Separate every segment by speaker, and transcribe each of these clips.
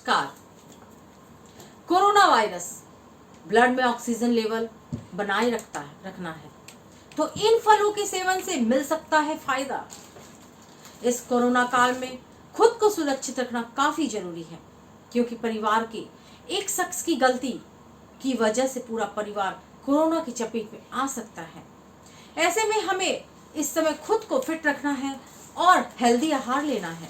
Speaker 1: नमस्कार। Corona virus blood में oxygen level बनाए रखना है तो इन फलों के सेवन से मिल सकता है फायदा। इस कोरोना काल में खुद को सुरक्षित रखना काफी जरूरी है, क्योंकि परिवार के एक शख्स की गलती की वजह से पूरा परिवार कोरोना की चपेट में आ सकता है। ऐसे में हमें इस समय खुद को फिट रखना है और हेल्दी आहार लेना है।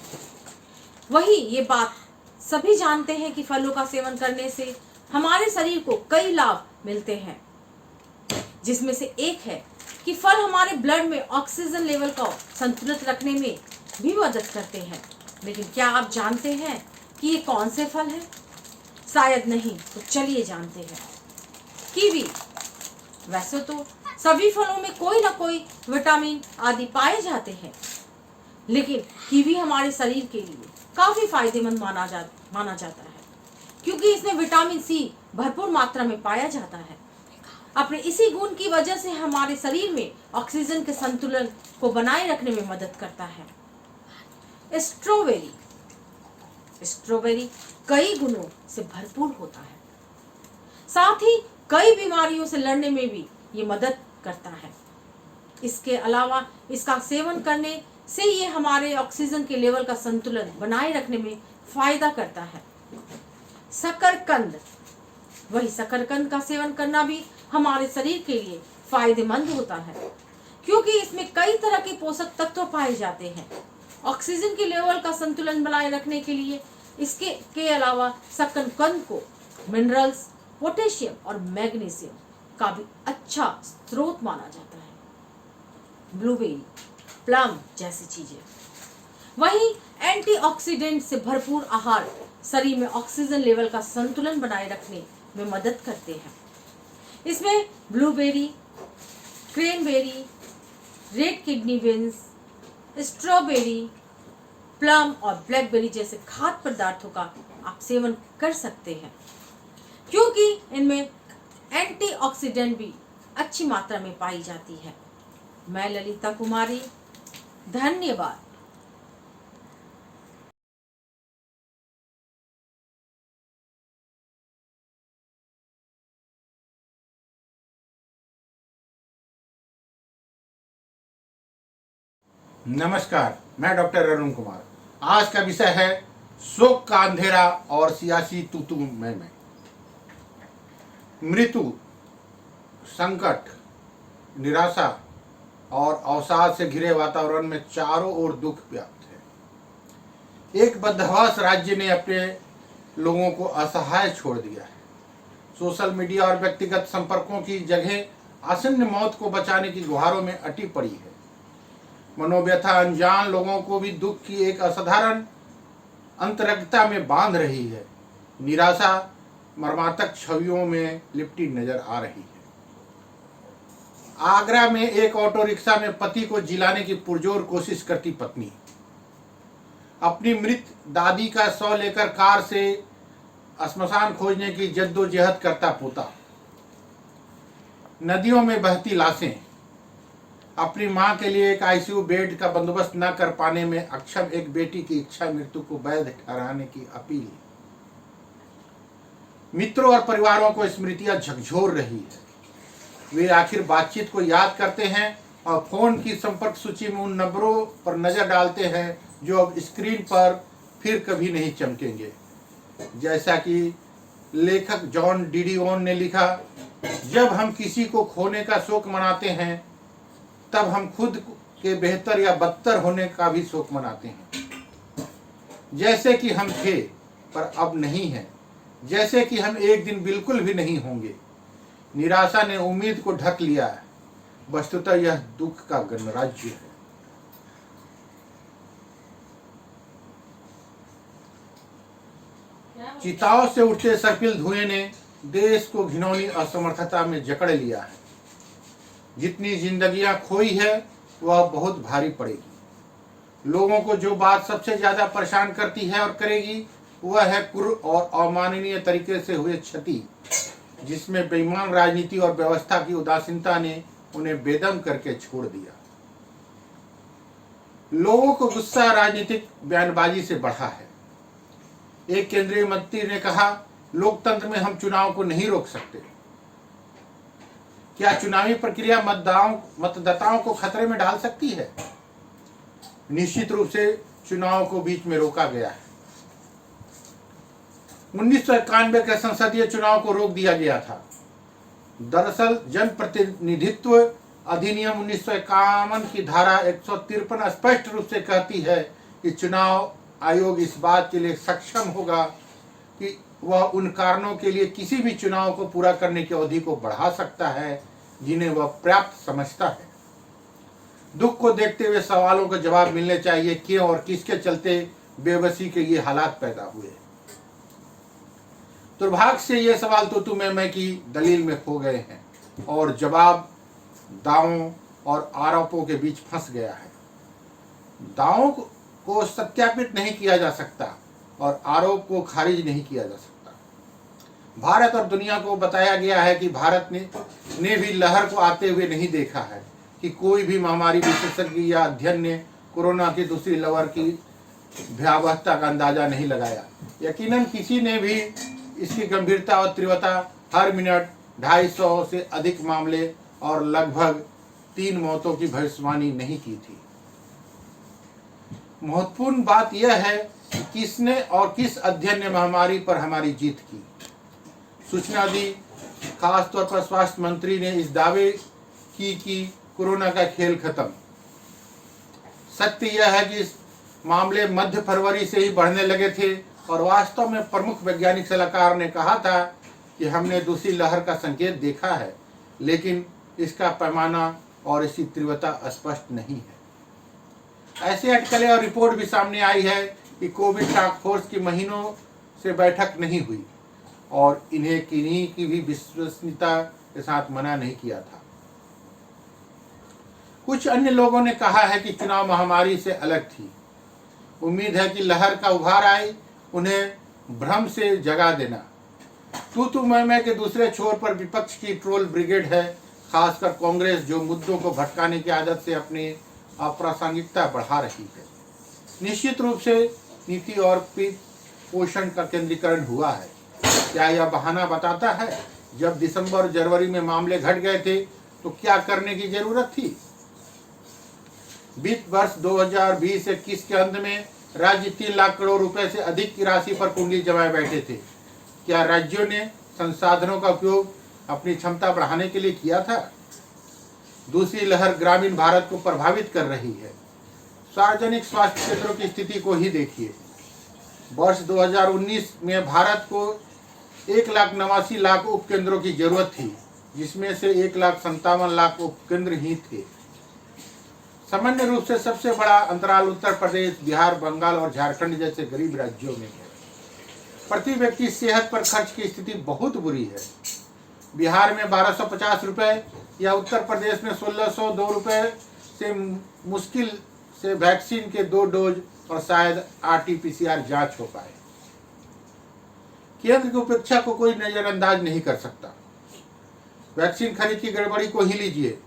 Speaker 1: वही ये बात सभी जानते हैं कि फलों का सेवन करने से हमारे शरीर को कई लाभ मिलते हैं, जिसमें से एक है कि फल हमारे ब्लड में ऑक्सीजन लेवल को संतुलित रखने में भी मदद करते हैं। लेकिन क्या आप जानते हैं कि ये कौन से फल हैं? शायद नहीं, तो चलिए जानते हैं। कीवी। वैसे तो सभी फलों में कोई ना कोई विटामिन आदि पाए जाते हैं, लेकिन कीवी हमारे शरीर के लिए काफी फायदेमंद माना जाता है, क्योंकि इसमें विटामिन सी भरपूर मात्रा में पाया जाता है। अपने इसी गुण की वजह से हमारे शरीर में ऑक्सीजन के संतुलन को बनाए रखने में मदद करता है। स्ट्रॉबेरी कई गुणों से भरपूर होता है, साथ ही कई बीमारियों से लड़ने में भी ये मदद करता है। इसके अलावा इसका सेवन करने से ये हमारे ऑक्सीजन के लेवल का संतुलन बनाए रखने में फायदा करता है। शकरकंद। वही शकरकंद का सेवन करना भी हमारे शरीर के लिए फायदेमंद होता है, क्योंकि इसमें कई तरह के पोषक तत्व पाए जाते हैं। ऑक्सीजन के लेवल का संतुलन बनाए रखने के लिए इसके अलावा शकरकंद को मिनरल्स, पोटेशियम और मैग्नीशियम का भी अच्छा स्रोत माना जाता है। ब्लूबेरी, प्लम जैसी चीजें। वहीं एंटीऑक्सीडेंट से भरपूर आहार शरीर में ऑक्सीजन लेवल का संतुलन बनाए रखने में मदद करते हैं। इसमें blueberry, cranberry, red kidney beans, strawberry, plum और ब्लैकबेरी जैसे खाद्य पदार्थों का आप सेवन कर सकते हैं, क्योंकि इनमें एंटीऑक्सीडेंट भी अच्छी मात्रा में पाई जाती है। मैं ललिता कुमारी, धन्यवाद।
Speaker 2: नमस्कार, मैं डॉक्टर अरुण कुमार। आज का विषय है शोक का अंधेरा और सियासी तू मैं। मृत्यु, संकट, निराशा और अवसाद से घिरे वातावरण में चारों ओर दुख व्याप्त है। एक बदहवास राज्य ने अपने लोगों को असहाय छोड़ दिया है। सोशल मीडिया और व्यक्तिगत संपर्कों की जगह आसन्न मौत को बचाने की गुहारों में अटी पड़ी है। मनोव्यथा अनजान लोगों को भी दुख की एक असाधारण अंतरंगता में बांध रही है। निराशा मर्मांतक छवियों में लिपटी नजर आ रही है। आगरा में एक ऑटो रिक्शा में पति को जिलाने की पुरजोर कोशिश करती पत्नी, अपनी मृत दादी का शव लेकर कार से श्मशान खोजने की जद्दोजहद करता पोता, नदियों में बहती लाशें, अपनी मां के लिए एक आईसीयू बेड का बंदोबस्त न कर पाने में अक्षम एक बेटी की इच्छा मृत्यु को वैध ठहराने की अपील। मित्रों और परिवारों को स्मृतियां झकझोर रही है। वे आखिर बातचीत को याद करते हैं और फोन की संपर्क सूची में उन नंबरों पर नजर डालते हैं जो अब स्क्रीन पर फिर कभी नहीं चमकेंगे। जैसा कि लेखक जॉन डिडिओन ने लिखा, जब हम किसी को खोने का शोक मनाते हैं तब हम खुद के बेहतर या बदतर होने का भी शोक मनाते हैं। जैसे कि हम थे पर अब नहीं हैं, जैसे कि हम एक दिन बिल्कुल भी नहीं होंगे। निराशा ने उम्मीद को ढक लिया है। वस्तुतः यह दुख का गणराज्य है। चिताओं से उठते सर्पिल धुएं ने देश को घिनौनी असमर्थता में जकड़ लिया है। जितनी जिंदगियां खोई है वह बहुत भारी पड़ेगी। लोगों को जो बात सबसे ज्यादा परेशान करती है और करेगी वह है क्रूर और अमानवीय तरीके से हुए क्षति, जिसमें बेईमान राजनीति और व्यवस्था की उदासीनता ने उन्हें बेदम करके छोड़ दिया। लोगों को गुस्सा राजनीतिक बयानबाजी से बढ़ा है। एक केंद्रीय मंत्री ने कहा, लोकतंत्र में हम चुनाव को नहीं रोक सकते। क्या चुनावी प्रक्रिया मतदाताओं को खतरे में डाल सकती है? निश्चित रूप से चुनाव को बीच में रोका गया है। 1991 के संसदीय चुनाव को रोक दिया गया था। दरअसल जनप्रतिनिधित्व अधिनियम 1951 की धारा 153 स्पष्ट रूप से कहती है कि चुनाव आयोग इस बात के लिए सक्षम होगा कि वह उन कारणों के लिए किसी भी चुनाव को पूरा करने की अवधि को बढ़ा सकता है जिन्हें वह पर्याप्त समझता है। दुख को देखते हुए सवालों का जवाब मिलने चाहिए, क्यों और किसके चलते बेबसी के ये हालात पैदा हुए। दुर्भाग्य से ये सवाल तो मैं की दलील में खो गए हैं और जवाब दावों और आरोपों के बीच फंस गया है। दावों को सत्यापित नहीं किया जा सकता और आरोप को खारिज नहीं किया जा सकता। भारत और दुनिया को बताया गया है कि भारत ने भी लहर को आते हुए नहीं देखा है कि कोई भी महामारी विशेषज्ञ या अध्ययन ने कोरोना की दूसरी लहर की भयावहता का अंदाजा नहीं लगाया। यकीनन किसी ने भी इसकी गंभीरता और तीव्रता, हर मिनट 250 से अधिक मामले और लगभग 3 मौतों की भविष्यवाणी नहीं की थी। महत्वपूर्ण बात यह है कि किसने और किस अध्ययन ने महामारी पर हमारी जीत की। सूचना दी, खासतौर पर स्वास्थ्य मंत्री ने इस दावे की कि कोरोना का खेल खत्म। सत्य यह है कि इस मामले मध्य फरवरी से ही बढ़ने लगे थे और वास्तव में प्रमुख वैज्ञानिक सलाहकार ने कहा था कि हमने दूसरी लहर का संकेत देखा है, लेकिन इसका पैमाना और इसकी तीव्रता स्पष्ट नहीं है। ऐसी अटकलें और रिपोर्ट भी सामने आई है कि कोविड टास्क फोर्स की महीनों से बैठक नहीं हुई और इन्हें किन्हीं की भी विश्वसनीयता के साथ मना नहीं किया था। कुछ अन्य लोगों ने कहा है कि चुनाव महामारी से अलग थी। उम्मीद है कि लहर का उभार आई उन्हें भ्रम से जगा देना। तू मैं के दूसरे छोर पर विपक्ष की ट्रोल ब्रिगेड है, खासकर कांग्रेस, जो मुद्दों को भटकाने की आदत से अपनी अप्रासंगिकता बढ़ा रही है। निश्चित रूप से नीति और पोषण का केंद्रीकरण हुआ है। क्या यह बहाना बताता है जब दिसंबर और जनवरी में मामले घट गए थे तो क्या करने की जरूरत थी? वित्त वर्ष 2020-21 के अंत में राज्य 3 लाख करोड़ रुपए से अधिक की राशि पर कुंडली जमाए बैठे थे। क्या राज्यों ने संसाधनों का उपयोग अपनी क्षमता बढ़ाने के लिए किया था? दूसरी लहर ग्रामीण भारत को प्रभावित कर रही है। सार्वजनिक स्वास्थ्य क्षेत्रों की स्थिति को ही देखिए। वर्ष 2019 में भारत को 1,89,00,000 उपकेंद्रों की जरूरत थी, जिसमें से 1,57,00,000 उपकेंद्र ही थे। सामान्य रूप से सबसे बड़ा अंतराल उत्तर प्रदेश, बिहार, बंगाल और झारखंड जैसे गरीब राज्यों में है। प्रति व्यक्ति सेहत पर खर्च की स्थिति बहुत बुरी है। बिहार में 1250 रुपए या उत्तर प्रदेश में 1602 रुपए से मुश्किल से वैक्सीन के 2 डोज और शायद RT-PCR जांच हो पाए। केंद्र की उपेक्षा को कोई नजरअंदाज नहीं कर सकता। वैक्सीन खरीद की गड़बड़ी को ही लीजिए।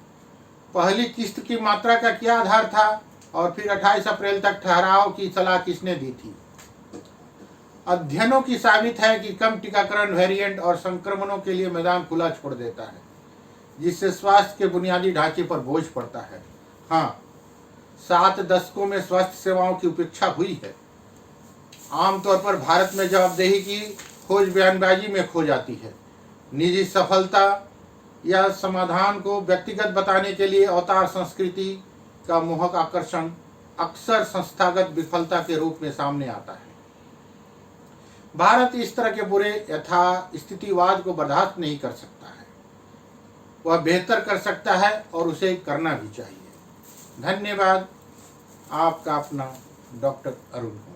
Speaker 2: पहली किस्त की मात्रा का क्या आधार था और फिर 28 अप्रैल तक ठहराव की सलाह किसने दी थी? अध्ययनों की साबित है कि कम टीकाकरण वेरिएंट और संक्रमणों के लिए मैदान खुला छोड़ देता है, जिससे स्वास्थ्य के बुनियादी ढांचे पर बोझ पड़ता है। हाँ, 7 दशकों में स्वास्थ्य सेवाओं की उपेक्षा हुई है। आमतौर पर भारत में जवाबदेही की खोज बयानबाजी में खो जाती है। निजी सफलता या समाधान को व्यक्तिगत बताने के लिए अवतार संस्कृति का मोहक आकर्षण अक्सर संस्थागत विफलता के रूप में सामने आता है। भारत इस तरह के बुरे यथास्थितिवाद को बर्दाश्त नहीं कर सकता है। वह बेहतर कर सकता है और उसे करना भी चाहिए। धन्यवाद। आपका अपना डॉक्टर अरुण कुमार।